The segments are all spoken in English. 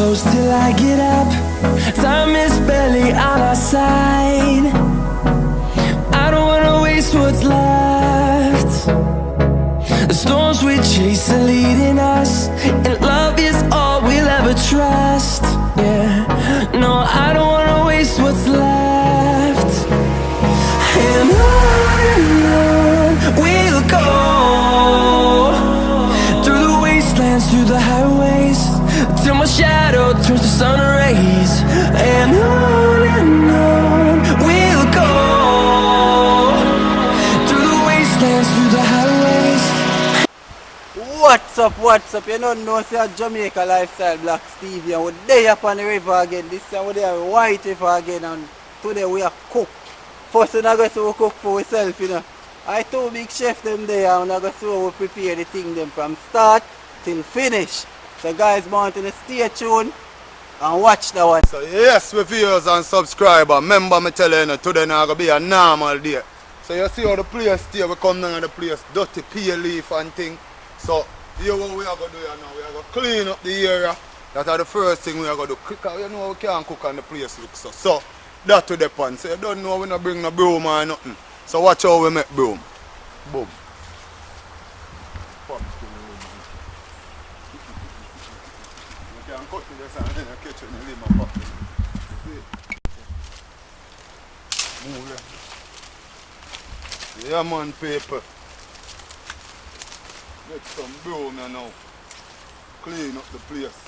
close till I get up. Time is barely on our side. I don't wanna waste what's left. The storms we chase are leading us, and love is all we'll ever trust. Yeah, no, I don't wanna waste what's left. And on we'll go, through the wastelands, through the highways, till my shadow turns to sun rays. And on we'll go, through the wastelands, through the highways. What's up? You don't know, say Jamaica Lifestyle Black Stevie, and we're there up on the river again. This time we're there White River again, and today we are cook. First we're going to cook for ourselves, you know. I two big chef them there, and we're going to prepare the thing them from start till finish. So guys, want to stay tuned and watch that one. So yes, we viewers and subscribers, remember me telling you, today not going to be a normal day. So you see how the place stay, we come down to the place, dirty peel leaf and thing. So here what we are going to do now, we are going to clean up the area. That's the first thing we are going to do. Because you know we can't cook and the place looks so. So that to the pan. So you don't know we don't bring no broom or nothing. So watch how we make broom. Boom. You can cut this and in the kitchen and leave my pot. Move it. Yeah man, paper. Get some broom now. Clean up the place.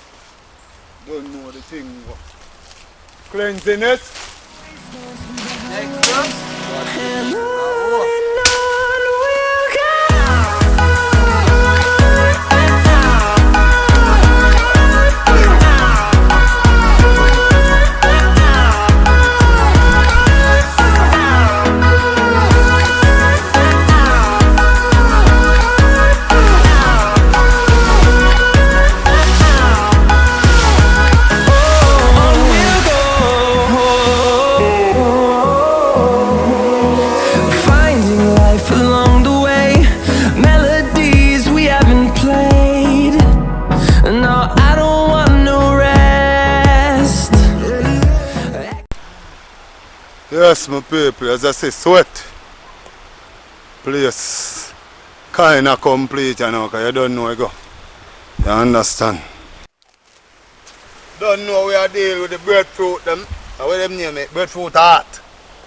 Don't know the thing. Cleanliness. Next up. Yes, my people, as I say, sweat. Place kind of complete, you know, because you don't know where you go. You understand? Don't know we are dealing with the breadfruit, them. What them name it? Breadfruit heart.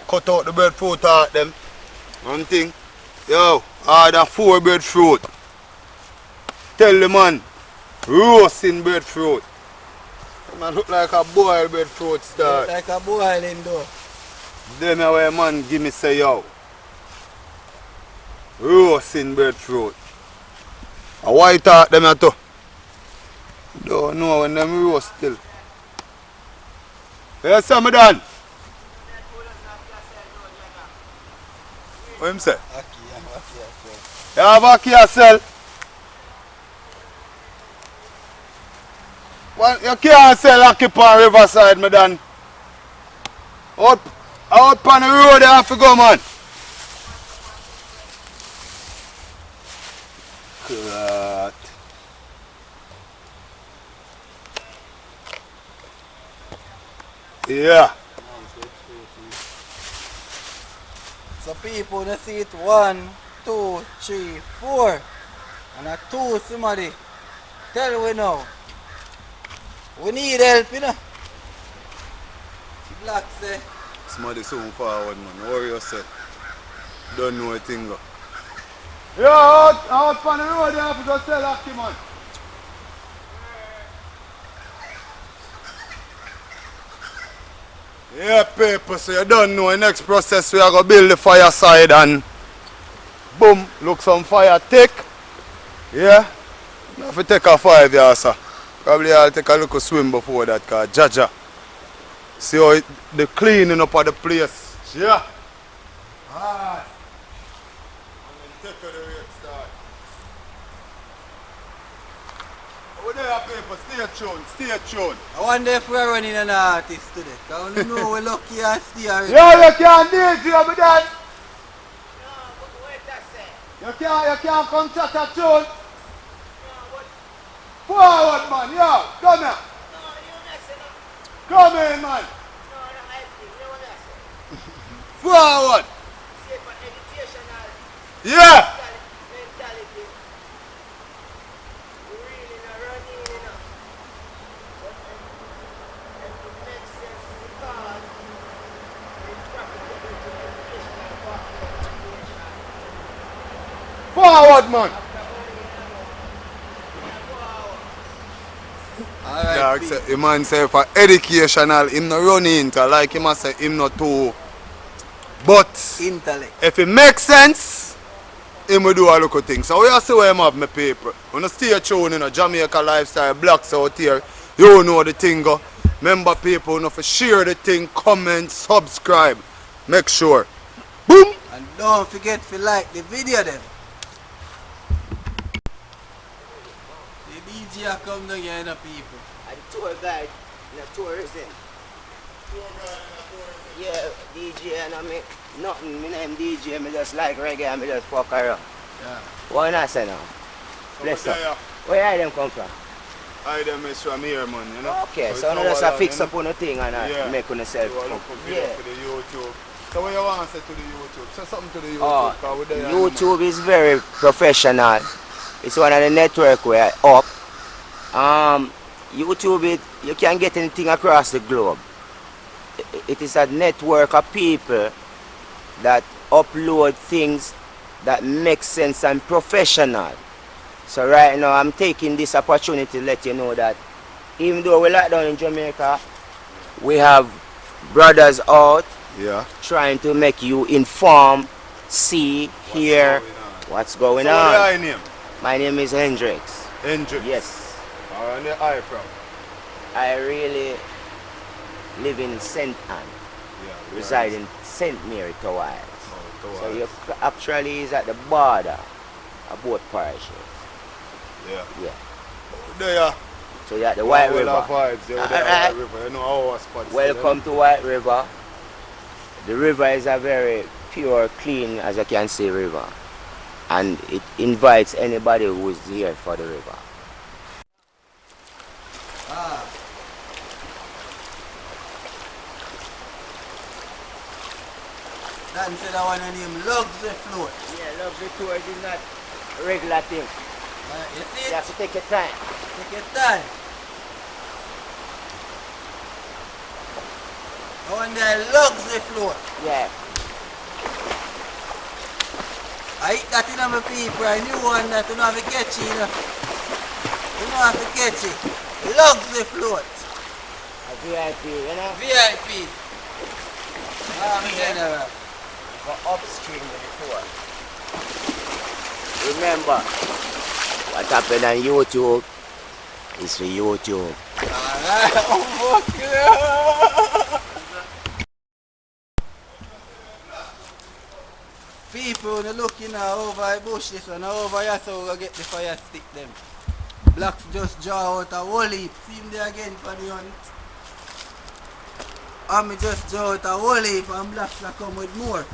Cut out the breadfruit heart, them. One thing. Yo, order 4 breadfruit. Tell the man, roasting breadfruit. Man look like a boiled breadfruit start. Like a boiling though. Then a man give me say yo. Roasting breadfruit. A white heart them too. Don't know when them roast still. Yes, sir, me done. What him say? You have Aki yourself. Well, you can't sell Aki on Riverside, me done. Out on the road you have to go, man. God. Yeah. So people, they see it 1, 2, 3, 4. And a 2 somebody. Tell we now. We need help, you know. Black say. Somebody soon forward, man. Worry yourself. Don't know a thing. Yeah, out on the road you have to go sell Aki, man. Yeah, people, so you don't know the next process we are going to build the fireside and boom, look some fire take. Yeah, you have to take a 5 years, sir. Probably I'll take a little swim before that, because Jaja. See how the cleaning up of the place. Yeah. Alright. And then take the rate start. Over there, people, stay tuned. I wonder if we're running an artist today. Because we know we're lucky and stay. Yeah, you can't do it, you have done. No, but wait a sec. You can't come chat a tune. No, but Forward, man, yo, come here. no, you Come in, man. No, no, I think. You know what I say? Forward. Say for educational Yeah. mentality. We really not running, you know. But if it makes sense because it's profitable to educational part of the nation. Forward, man. After money, you know. Alright, Dog P. say, the man say for educational, him no run into like him a say him not too. But Intellect. if it makes sense, him will do a little thing. So we see where him have my people. When you stay tuned in a Jamaica lifestyle blocks out here, you know the thing go. Remember people, you know, for share the thing, comment, subscribe. Make sure. Boom! And don't forget to like the video them. The DJ a come down here, you know, people. And the tour guide in the tourism. Yeah, DJ and I make nothing. Me name DJ, me just like reggae and me just fuck around. Yeah. What I say now? Bless So, up. Where are them come from? I them is from here, man, you know. Okay, it's so now our just a land, fix you up on the thing and Yeah. make on yourself. know. You look for video Yeah. for the YouTube. So what you want to say to the YouTube? Say something to the YouTube. Oh, 'cause we there, YouTube is very professional. It's one of the network where up. YouTube you can get anything across the globe. It is a network of people that upload things that make sense and professional. So right now I'm taking this opportunity to let you know that even though we're locked down in Jamaica, we have brothers out Yeah. trying to make you inform, see, hear what's going So what on. your name? My name is Hendrix. Hendrix. Yes, Where the eye from? I really live in St. Anne, Yeah. reside in St. Mary Towers. Oh, So you actually is at the border of both parishes. Yeah. Yeah. There. So you're at the White Well, River. vibes, there, there, Alright. White River. You know our spots. Welcome to White River. The river is a very pure, clean, as you can see, river. And it invites anybody who is here for the river. Ah. Dan said I want to name Lugs the Float. Yeah, love the tour is not a regular thing. You see You it? have to take your time. Take your time. I want the Lugs the Float. Yeah. I eat that in my people. I knew one that you don't have to catch it. You know? You don't have to catch it. Lugs the Float. A VIP, you know? VIP. Yeah. General. Go upstream with the tour. Remember, what happened on YouTube is for YouTube. Alright, oh fuck. People they're looking now over the bush this one over here so we're gonna get the fire stick them. Blacks just draw out a whole heap. See him there again for the hunt. And me just draw out a whole heap and blacks will come with more.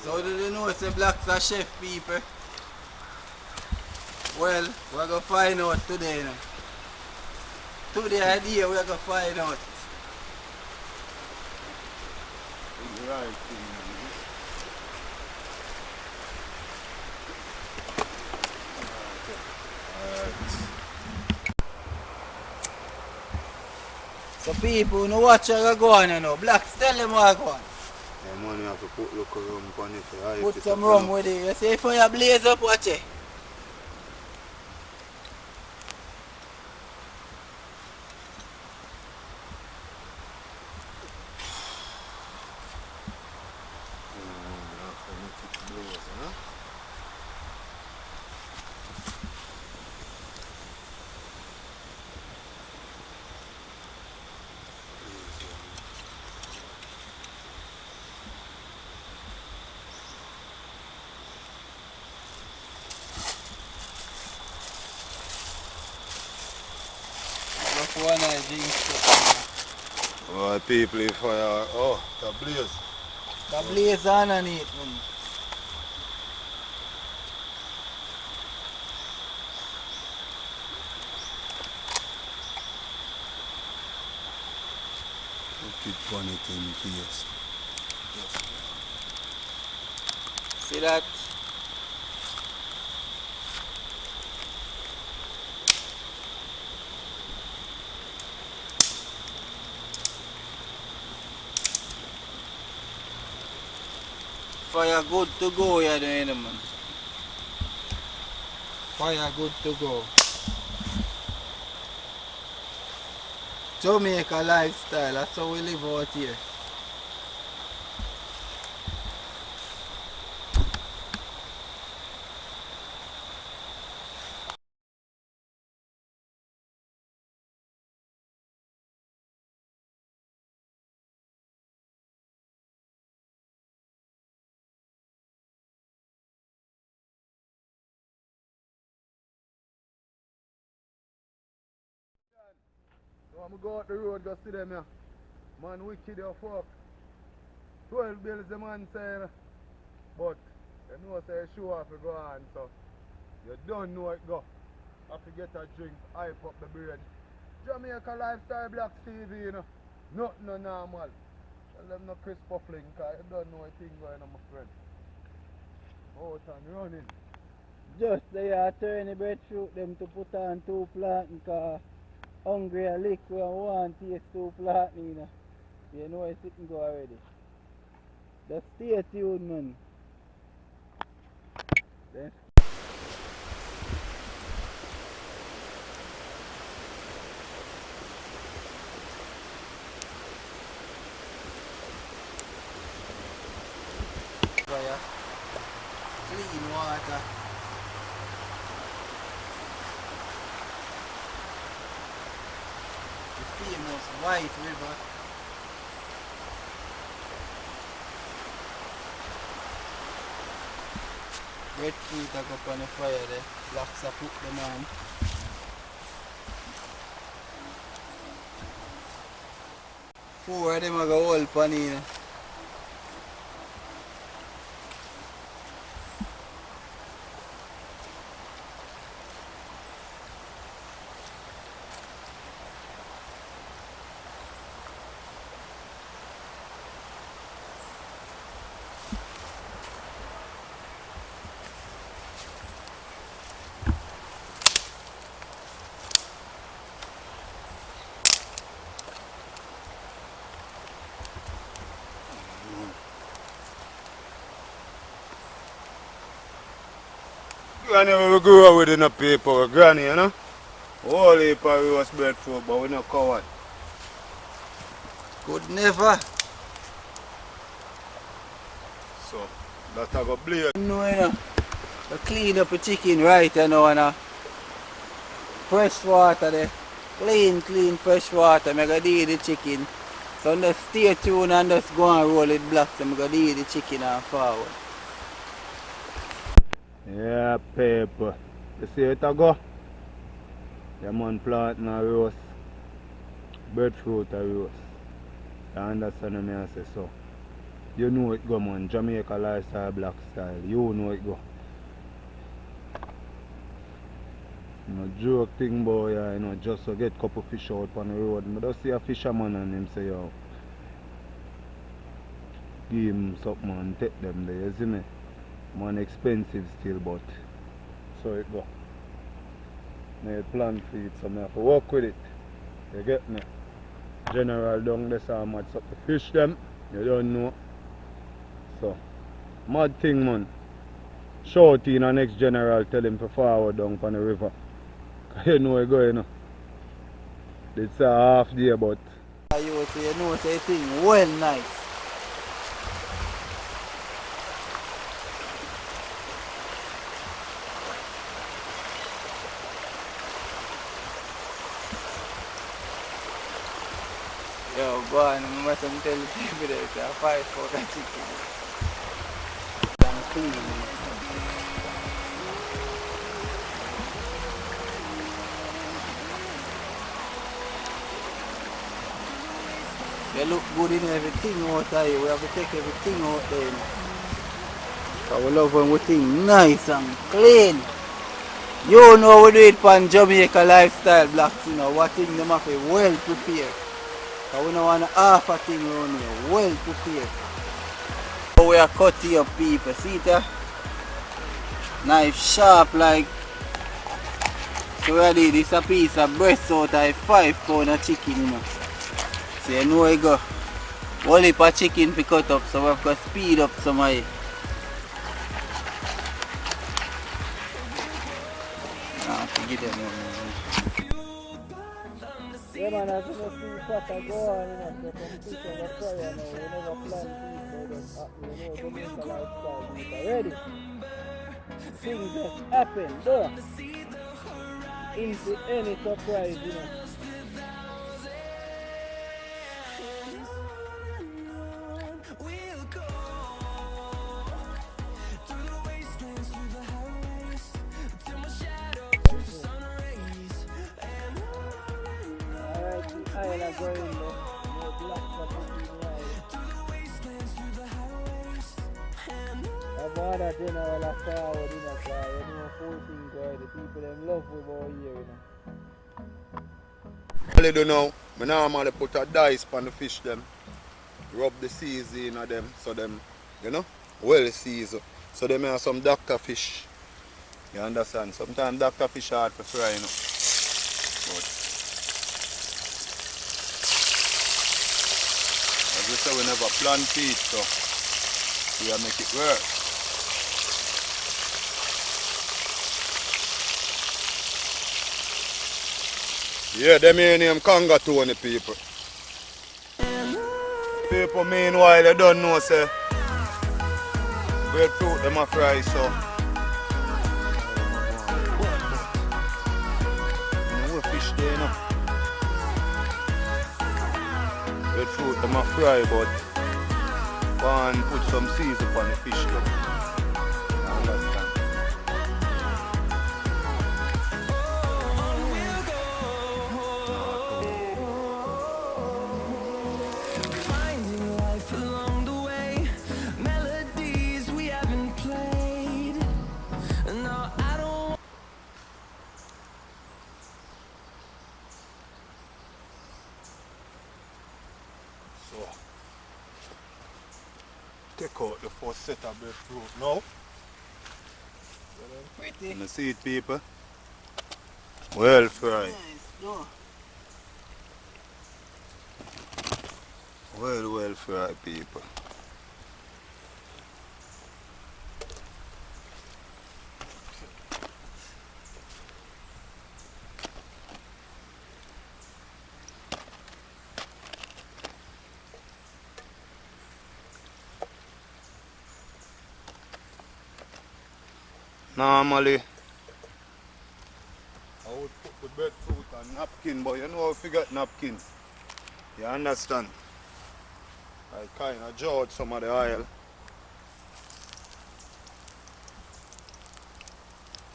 So do they know say blacks are chef people? Well, we're gonna find out today now. Today idea we're gonna find out. Right. So people no watch how go on you know. Blacks tell them how go on. Yeah, man, you have to put local rum on it. For Put some rum with it. You see fire blaze up, watch it. One I drink stuff. Oh, people, if fire. Oh, the blaze. The blaze underneath, man. Put it on it in case. See that? Fire good to go, you know, man. Fire good to go. Jamaica lifestyle, that's how we live out here. So I'm go out the road, go see them here. Man, wicked your fuck. 12 bills the man saying. But, you know, say show off to go on, so you don't know it go. Have to get a drink, hype up the bread. Jamaica Lifestyle Black TV, you know. Nothing no normal. Tell them no Chris Puffling, cause you don't know a thing going on, my friend. Out and running. Just they are turning breadfruit them to put on 2 plantain, cause hungry a lick we want taste 2 plantain, you know. You know it's sitting go already. Just stay tuned, man. Then fire. Clean water. The famous White River. Breadfruit I go up on the fire there. Blacks I put them on. Four of them I go hold pan in. Granny, we grew up with in a paper, granny, you know? Whole heap of Rios breadfruit, but we not covered. Could never. So, that I go blaze. No, you know. To clean up the chicken right, you know, and fresh water there. Clean fresh water. I'm going to do the chicken. So just stay tuned and just go and roll it black. I'm going to do the chicken and forward. Yeah, paper. You see it a go? The man plantain a Rios. Breadfruit a Rios. You understand me I say so? You know it go, man. Jamaica Lifestyle Black Style. You know it go. No joke thing, boy, you know, just to get a couple fish out on the road. I just see a fisherman and him say, yo, give him something and take them there, you see me? Man, expensive still, but so it go. I plan for it, so I have to work with it. You get me? General down there, so much up to fish them, you don't know. So, mad thing, man. Shout in the next general, tell him to forward down on the river. You know where going, you know. It's a half day, but You know, say thing well nice. Yo, go on, I must tell the people that it's a 5 for the chicken. And clean. You look good in everything out here. We have to take everything out there. You know. So we love when we think nice and clean. You know we do it for Jamaica lifestyle blocks, you know. What thing them have to well prepared. So we don't want to half a thing around here. Well prepared. So we are cutting up people. See it? Knife sharp like. So we did this a piece of breast out of 5 pound of chicken, you know. So you know we go. Whole heap of chicken to cut up, so we have to speed up some of it. Give them one. Yeah man, as you know, see Papa go on, you know, so competition of prayer now, we never plan people, just happen, you know, Jamaica lifestyle, Jamaica ready. Things just happen, though. Into any surprise, you know. Alright, the aisle are going there. No black property in the aisle. I've ordered general a forward, you know, car. You know, full thing going. The people them love with over here, you know. All you do now, I normally put a dice on the fish them. Rub the seasoning of them so them, you know, well seasoned. So them have some doctor fish. You understand? Sometimes doctor fish are hard to fry, you know. But as we say, we never plan feed, so we will make it work. Yeah, them here name Conga Tony people. People meanwhile they don't know say breadfruit them a fry, so you know fish there, you know. Breadfruit them a fry, but one put some season on the fish though. You understand? Take out the first set of breadfruit now. Pretty. You see it, people? Well fried. Nice, no. Well fried, people. Normally, I would put the breadfruit on napkin, but you know how to get napkin. You understand? I kind of judge some of the oil.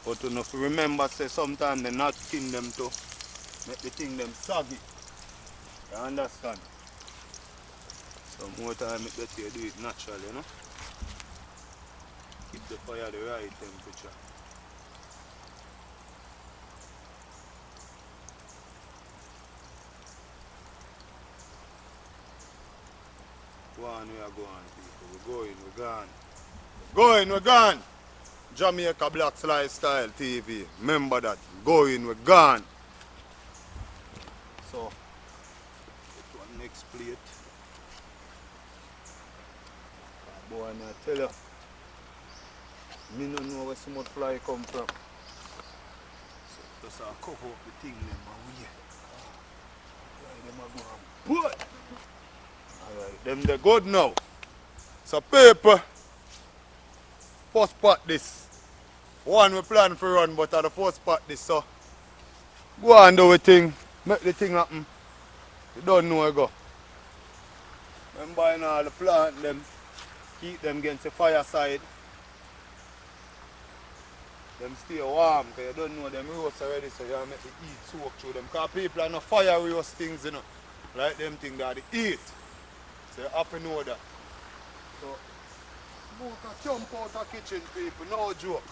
But you know, if you remember, say sometimes they napkin them to make the thing them soggy. You understand? So more time it better you do it naturally, you know? Keep the fire at the right temperature. Go on, we are going, people. We're going, we're gone. We're gone. Jamaica Blacks Lifestyle TV. Remember that. Going, we're gone. So, this one next plate. Boy, I tell you. Me don't know where so much fly come from. So just cover up the thing them and we them a go and put. Alright, them they good now. So paper. First part this. One we plan for run, but at the first part this, so go and do a thing. Make the thing happen. You don't know where you go. Remember buying all the plant them, keep them against the fireside. Them stay warm, because you don't know them roast already, so you have to make the heat soak through them. Because people are not fire roast things, you know. Like them things that they eat. So you have to know that. So, smoke a jump out of kitchen, people, no joke.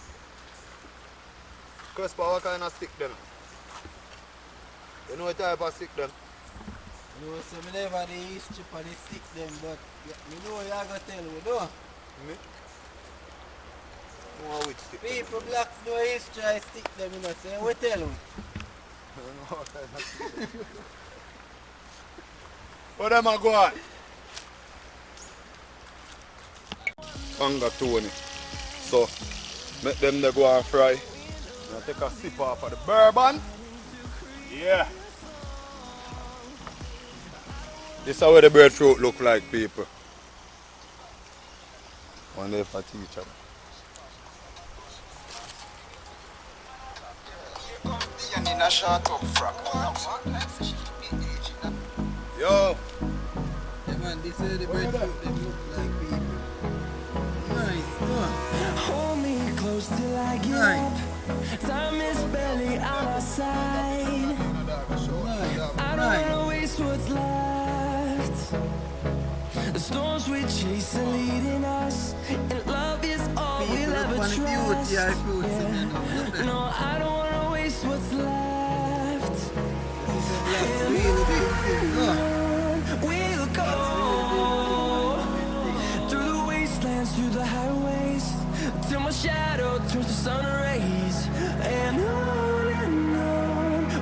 Crispa, what kind of stick them? You know what type of stick them? You know, so me never the history for the stick them, but me know you are going to tell me, though. Me? No, which stick them? People blacks know history, I stick them, you know, so we tell them. I don't know what kind of stick them. What them a go on? Hunger Tony. So, make them they go and fry. Now take a sip off of the bourbon. Yeah. This is how the breadfruit look like, people. One day for teacher. Yo. Yeah, man, this is the breadfruit, them look like people. Nice, huh? Hold me close till I get Nice. up. Time is barely on our side. I don't wanna waste what's left. The storms we chase are leading us, and love is all People we'll look ever on the beauty trust. of fruits in there now. Look at them. No, I don't wanna waste what's left. These are blacks really beautiful. Huh? We'll go through the wastelands, through the highways, till my shadow turns to sun rays, and on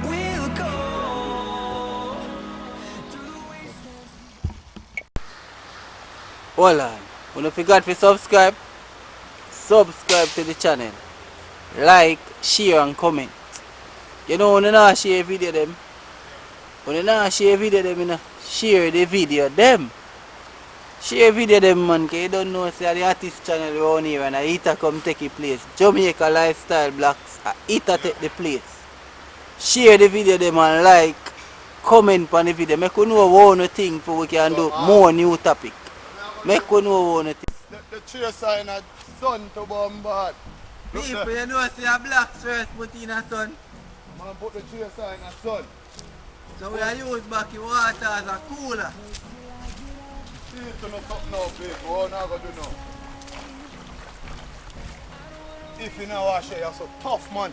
we'll go through the wastelands. Hold on. When you forgot to subscribe to the channel. Like, share and comment. You know when you not share video them. When you not share video them, you know, share the video them. Share video them, man, cause you don't know say the artist channel around here and Ita come take the place. Jamaica lifestyle blacks, Ita take the place. Share the video them and like, comment on the video. Make you know what you think for we can do more new topic. Make you know what you think. The tree sign a sun to bombard. Look People, there. you know say a black first put in a sun. Man put the tree sign a sun. So we are use back in water as a cooler. See it to know something now, people. What now gonna do now? If you know wash it, you're so tough, man.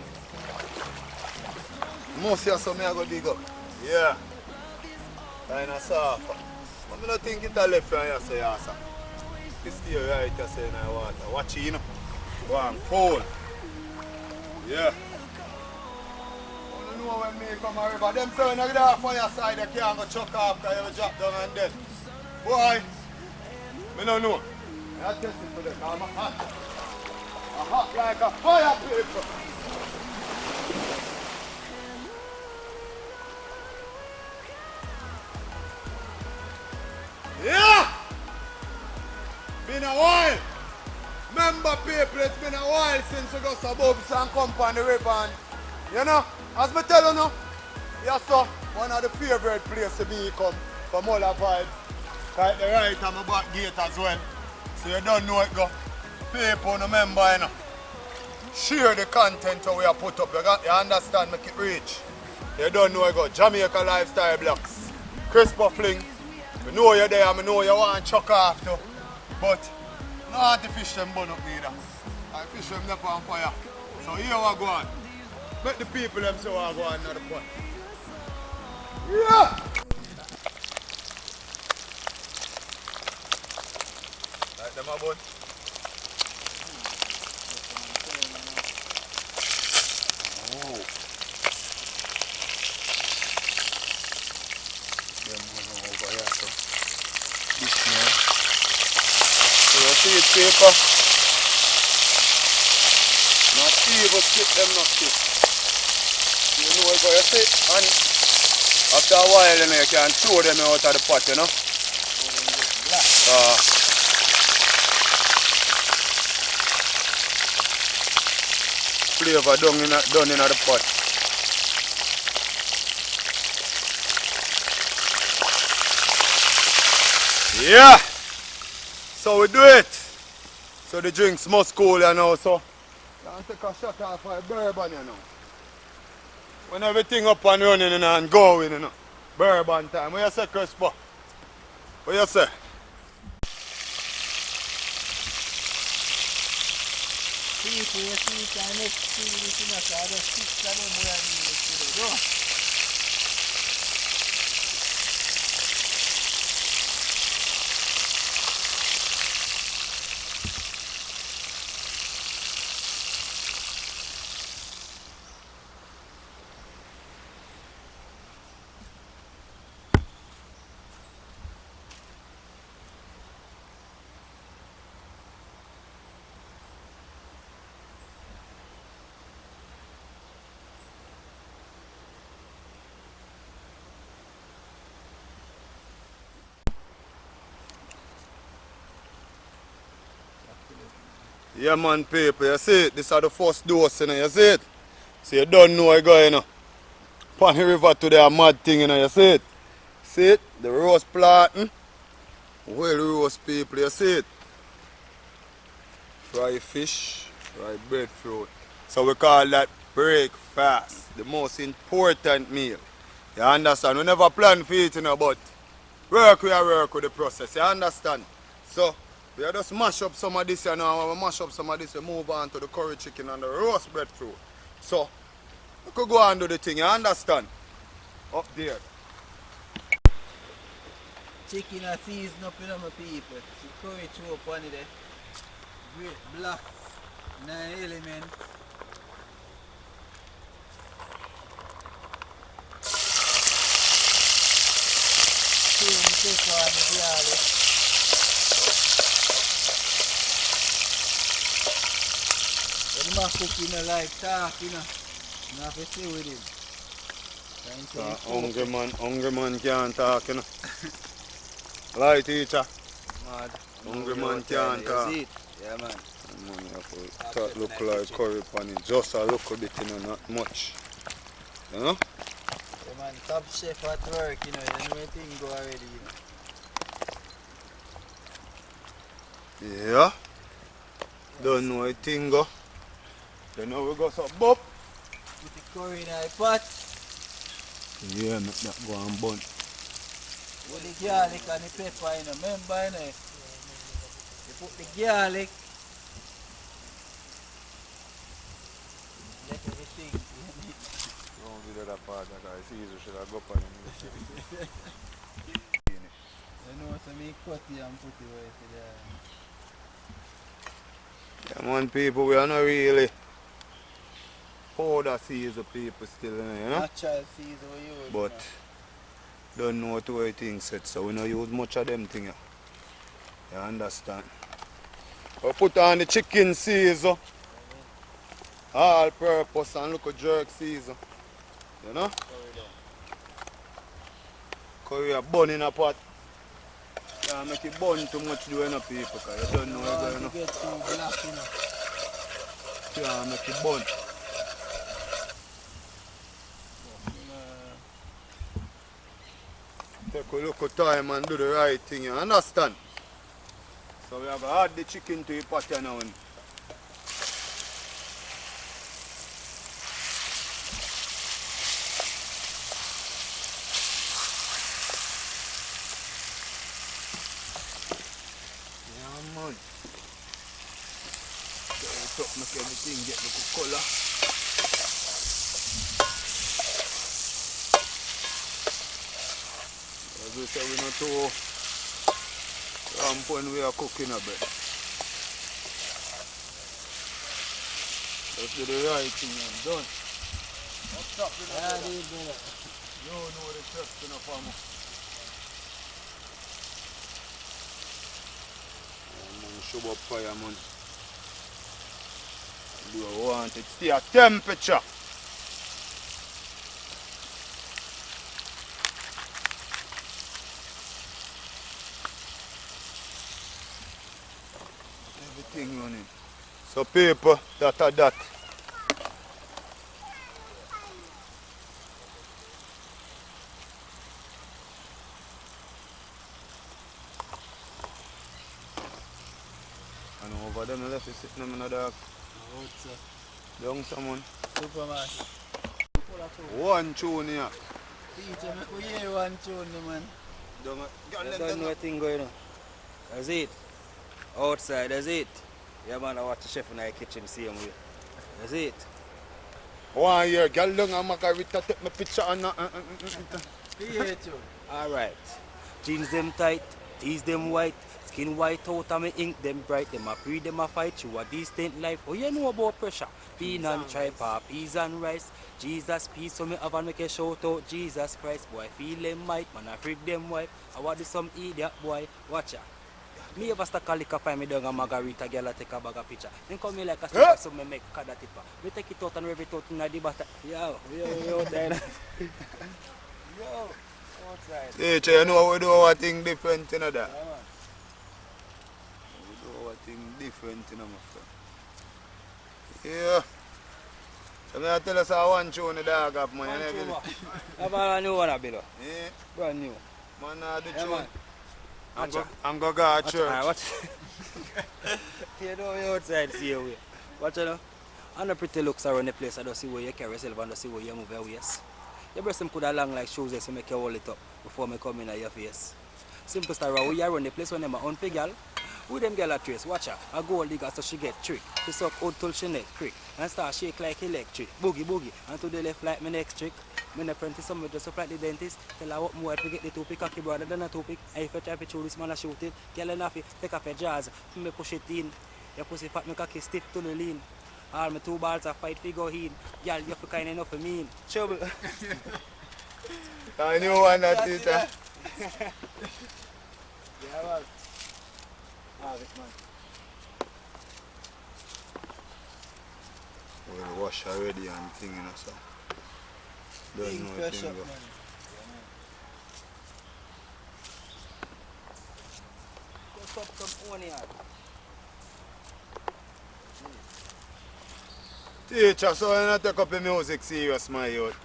Most of some I go dig up. Yeah. Kinda soft. I don't think it's a left from here, say yes. This here right here say in the water. Watch it, you know. Go on, cold. Yeah. You know when me come a river, them say when you get off on your side, you can't go chuck off because you will drop down and dead. Boy, me don't know. I test it for them, I'm hot. I'm hot like a fire, people. Yeah! Been a while. Remember, people, it's been a while since we got some bubs and come on the river. And, you know, as me tell you now, yes, sir, one of the favorite places to be come from all the vibe. Right the right on my back gate as well. So you don't know it go. People, remember, you know. Share the content that we have put up. You understand, make it reach. You don't know it go. Jamaica lifestyle blocks. Crispa fling. I know you're there, I know you want to chuck off too. But not the fish them burn up neither. I fish them up on fire. So here we go on. Let the people them say we go on another pot. Yeah! Like them a bun. Oh. Them one over here so. This man. So you see it, paper? Not evil skip them, not skip. You know what you see? And after a while, you know, you can throw them out of the pot, you know. Flavor done in the pot. Yeah! So we do it. So the drinks must cool, you know, so you can take a shot off for a bourbon, you know. When everything up and running, you know, and going, you know. Bourbon time. What you say, Crispa? What you say? people, you see it and next see this in a car, just 6 of them we are needed today, no? Yeah man people, you see it? This is the first dose, you know, you see it? So you don't know I go, you know. Pan the river to the mad thing, you know, you see it? See it? The roast plantain. Well roast people, you see it? Fried fish, fried breadfruit. So we call that breakfast, the most important meal. You understand? We never plan for it, you know, but we work with the process, you understand? So we just mash up some of this, you know, we mash up some of this, we move on to the curry chicken and the roast breadfruit. So we could go and do the thing, you understand? Up there. Chicken a season up, you know, my people. See curry throw up on it there. Great blacks, 9 elements. Pepper and the garlic. When you cook, you know, like talk, you know. You have to stay with him. Hungry man can't talk, you know. Lie, teacher. Mad. Hungry man can't talk. You see it? Yeah, man. Man, you have to look like curry pan it. Just a little bit, you know, not much. You know? Yeah, man. Top chef at work, you know. You know everything go already, you know. Yeah. Don't know a thing go. Then now we got some bop. Put the curry in the pot. Yeah, make that go and bun. With the garlic and the pepper, you know. Remember, you know. You put the garlic. Let everything. Don't do that part, guys. Easy should have go on it. You know, so me cut it and put it right there. Yeah, man, people, we are not really powder season people still, you know? Natural season we use. But don't know what way things set, so we don't use much of them things. You understand? We put on the chicken season, all purpose, and look at jerk season. You know? Curry a bun in a pot. Yeah, make it burn too much doing no people, because you don't know what's going on. Get too black, you know. Yeah, make it burn. Take a look at time and do the right thing, you understand? So we have to add the chicken to the pot now. Make everything get the color. As we say, we not too ramp when we are cooking a bit. Let's do the right thing and done. Up top with the brother. You know the chef in the farm. Man, show up fire, man. You want it stay at temperature. Everything running. So people, that are that. And over there, left is sitting in the dark. Young someone. Supermarket. One tune here. Teacher, make we hear one tune, man. I don't know what thing going on. That's it. Outside, that's it. Yeah, man, I watch the chef in the kitchen same way. That's it. One year, girl down and Margarita take my picture and Alright. Jeans them tight, tees them white, skin white out and me ink them bright. Them a pre, them a fight, you a distant life. Oh, you know about pressure. Bean and tripe, peas and rice. Jesus peace, so me have a make a shout out. Jesus Christ, boy, feel them might, man, I freak them wife. I want this some idiot boy, watch ya. Me ever stuck a liquor find me down a Margarita girl take a bag of picture. Then come me like a sticker so me make kada tipper. Me take it out and rev it out in the butter. Yo, outside. Yo, outside. Teacher, you know we do our thing different, you know that? Yeah, man. We do our thing different, you know, my friend. Yeah. So me I tell us how one tune the dog up, man. You know, Have a new one, Abilo. yeah. Brand new. Man, the Yeah, tune. man. I'm go go to church. Watch. You know you outside see you way. Watch you know. And the pretty looks around the place. I don't see where you carry yourself and don't see where you move your waist. Your breast them could have long like shoes so make you hold it up before me come in at your face. Simple story, we are around the place when them are on girl. Who them girl a trace? Watch her. A gold digger so she get trick. She suck out till she neck prick. And start shake like electric. Boogie boogie. And to the left like my next trick. Me the apprentice, some just up like the dentist. Tell her what more to get the topic, cocky brother than a topic. And if you try to show this man a shoot it, girl enough, take off your jaws. Me push it in. Your pussy fat, me cocky stiff to the lean. All my 2 balls a fight figure in. Girl, you feel kind enough for me. Trouble. I knew one that teacher. Yeah, well. Ah, this man. We'll wash already and thing, you know, so. Don't know fresh thing up, go. man. Just up some onion. Teacher, so you not take up the music serious, my youth.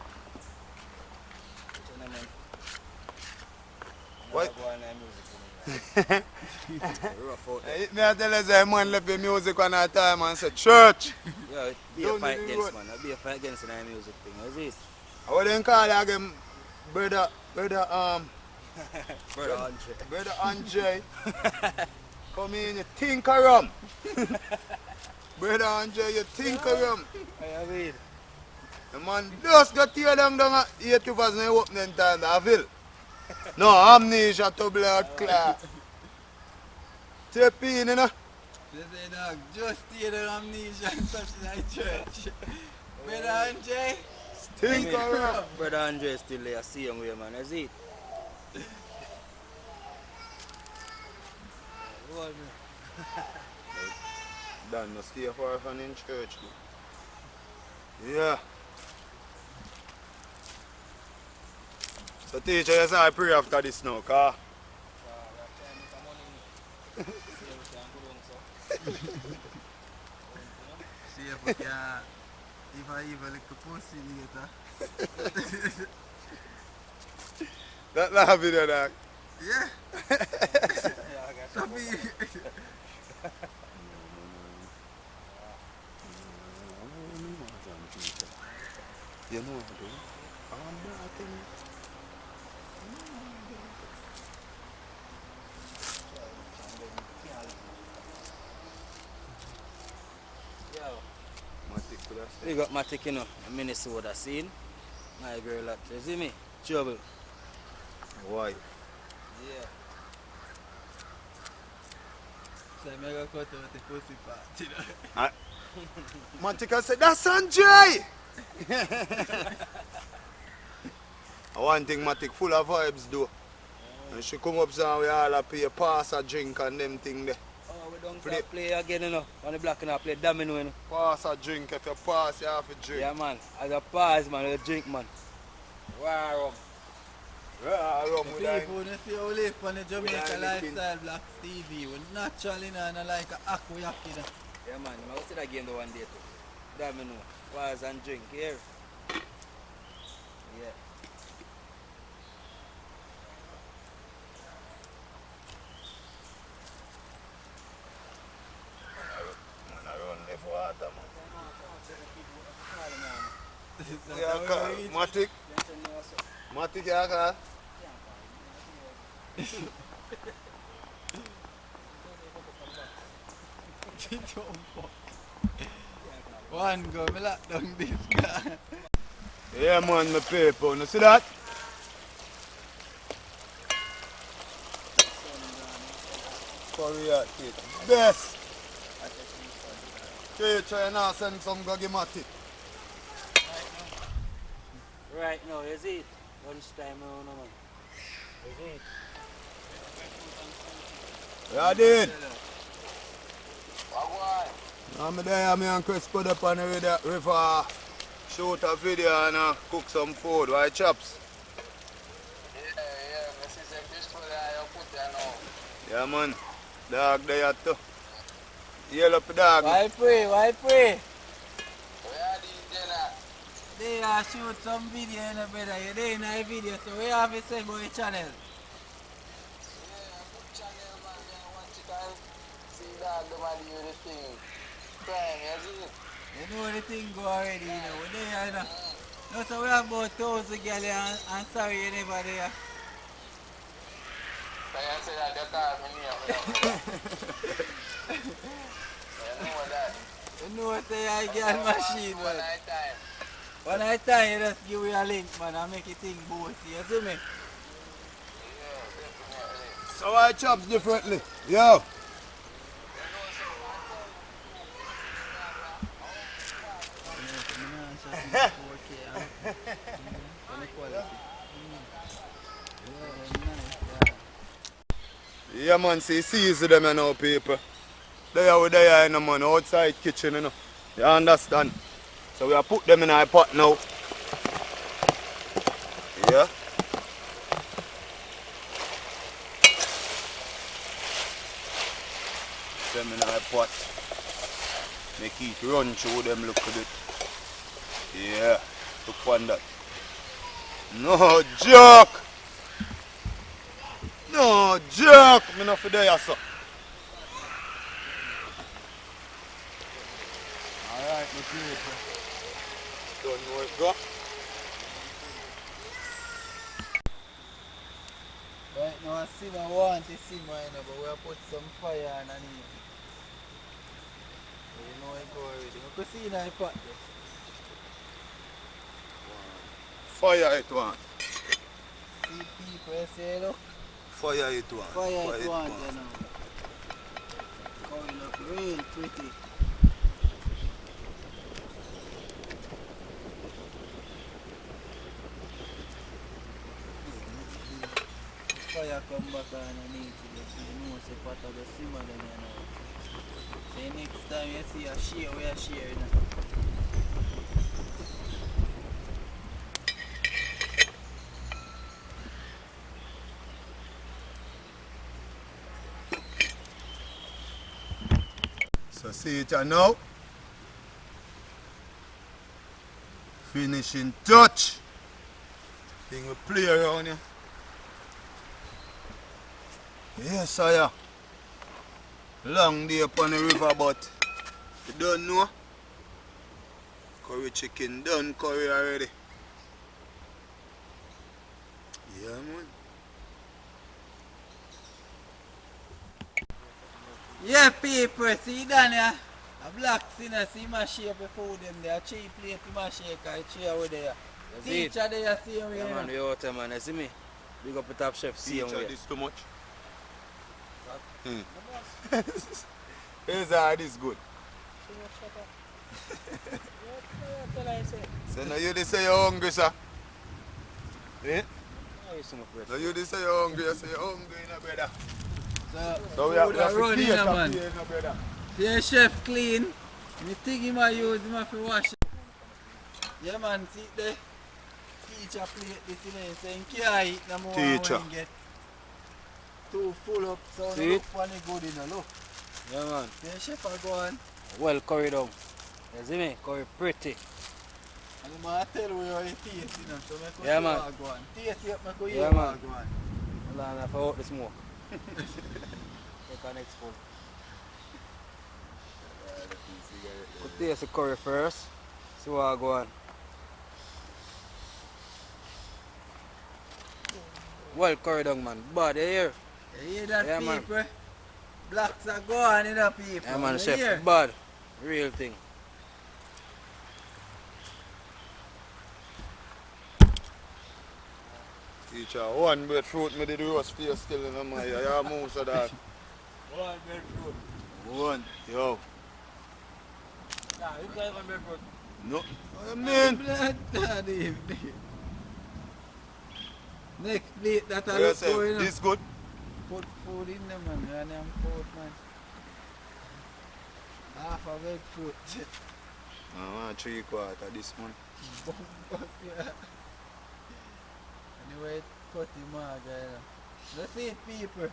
What? Rough out there. Me I tell you, say, man left the music one at a time and say, church. Yeah, be a Don't fight do against what? man. Be a fight against the music thing. Is it? What they call it again? Brother Brother Andre. Brother Andre. Come in, you think of rum. Brother Andre, you think of rum. I mean, The man just got tear down at 80 was in the opening time, I feel. No, amnesia to blood clot. Tip in, you know. They say, dog, just hear the amnesia and touch the church. Brother Andre, Think of rum. Brother Andre is still there, see him way, man. Is it? Dan, no stay far from in church. Yeah. So teacher, you say I pray after this now, car. see if we can, if I even like a pussy later. That laugh video, dog. Yeah. So me. You know what to do? I think. We got Matic, you know, a Minnesota scene. My girl, that you see me? Trouble. Why? Yeah. So I'm going to cut out the pussy part, you know. Matika said, that's Sanjay! One thing Matic full of vibes though. And she come up and we all have pay pass a drink and them thing there. Oh, we don't play again, you know. On the block and I play domino, you know. Pass a drink, if you pass you have to drink. Yeah, man. As a pass, man, you drink, man. Wow. Yeah, rum with that. People, when you see how we live on the Jamaica Without lifestyle, Black TV, we're naturally not like a aquayak, you know. Yeah, man. I will see that game the one day, too. Domino. Pass and drink, here. Yeah. Matic, Matic ya ka? One go, me lock down this guy. Yeah, man, my people. You see that? Korea cake. Best. Teacher, you now send some gagimati. Right now, you see it? Lunchtime now, no man. You see it? Yeah, did. I'm there, me and Chris put up on the river, shoot a video and cook some food, right, chops? Yeah, man. Dog there too. Yellow dog. Why pray? They shoot some video in the brother. You there in a video, so we have to say about your channel. You know the thing go already, you know. We there, you know. No, so we have about 1,000 girls and sorry you never there. You know say I girl machine, man. One night time you just give me a link, man, and make it think bossy, you see me? So I chops differently. Yo. Yeah, man, see them, you know, people. They are with there, you know, man, outside kitchen, you know. You understand? So we have put them in our pot now. Yeah. Them in our pot. Make it run through them, look at it. Yeah, look on that. No joke! No joke! Me not for there, sir. Alright, my people. Don't know it go. Right now I see my want to see my, you know, but we have put some fire underneath. So you know it go already. You can see in the pot there. Fire it one. See people, you say, look. Fire it one. Fire it want, you know. Going up real pretty. Fire come back underneath it, so you know it's a pot of the simmer then, you know. So next time you see a share, we are sharing. You know. So see it now. Finishing touch. Thing we play around here. Yes, sire. Long day upon the river, but you don't know. Curry chicken done, curry already. Yeah, man. Yeah, people, see down here. A black sinner, see my shape before them there. A cheap plate to my shake, I chair over there. Teacher there, see him Yeah, here. man, we out there, man. You see me? Big up the top chef, see him Teacher, here. this too much. This is good. So now you say you're hungry, sir? Eh? So you say you're hungry, you say you're hungry, brother. So we have to run pay in, to man. pay, brother. See a chef clean. Me think him a use him to wash it. Yeah, man, see the teacher plate this in there, saying can't eat no more Teacher. when get too full up. So See? look funny good, you know, look. Yeah, man. The chef a go on. Well curry down. You see me? Curry pretty. And the man tell we how it taste, you know, so I could Yeah, see man. how it go on. Taste it, I could Yeah, hear man. how it go on. Hold on, I forgot the smoke. Take an next full. Could taste the curry first. See what I go on. Well curry down, man. Bad, you hear? You hear that, Yeah, man. people? Blacks are going in the people. Yeah, man, You chef, hear? bad. Real thing. Teacher, one breadfruit, me did roast for you still in my ear. You move so that. One breadfruit. One, yo. Nah, you can't even breadfruit. No. What you mean? Blood, daddy. Next plate that I What you look say? going This good? Put food in there, man. And I'm food, man. Half a breadfruit. I want 3/4 this one. Yeah. Anyway, cut him out, guys. Let's eat people.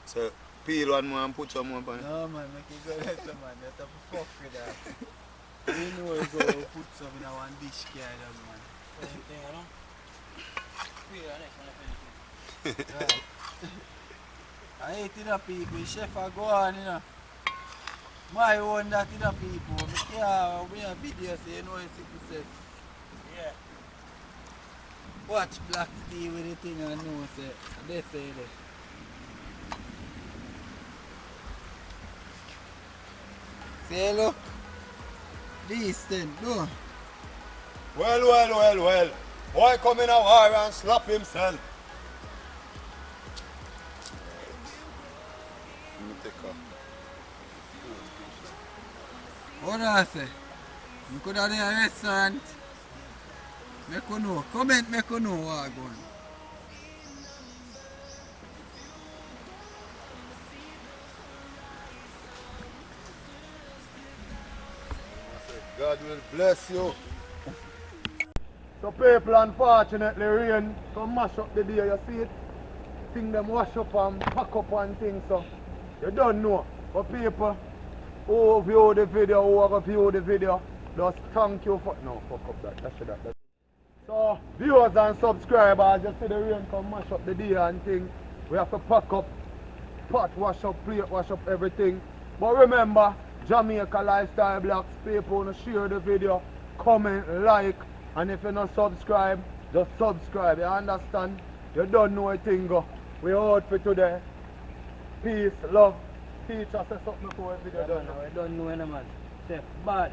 So, peel one more and put some more on it. No, man, make it go later, man. You have to fuck with that. You know you go put some in one dish, guy, man. Same thing, you know? Yeah, next one, Right. I hate it up people, chef I go on, you know. My own that in the people. We have videos, so you know it's said. Yeah. Watch Black Steve with the thing and know say they say that. Say look. This then, no. Well. Boy come in a war and slap himself. Let me take off. What do I say? You could have a restaurant. Make you know. Comment make you know what I'm going. God will bless you. So people, unfortunately, rain come mash up the day, you see it? Thing them wash up and pack up and things, so you don't know. But people who view the video, who have view the video, just thank you for, no, fuck up that should that. So viewers and subscribers, you see the rain come mash up the day and thing. We have to pack up, pot wash up, plate wash up, everything. But remember, Jamaica Lifestyle Blocks, people wanna share the video, comment, like, and if you not subscribe, just subscribe, you understand? You don't know a thing go. We out for today. Peace, love. Teach us something before the video done. I don't know any man. Chef, bad.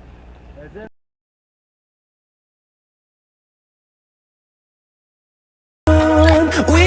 We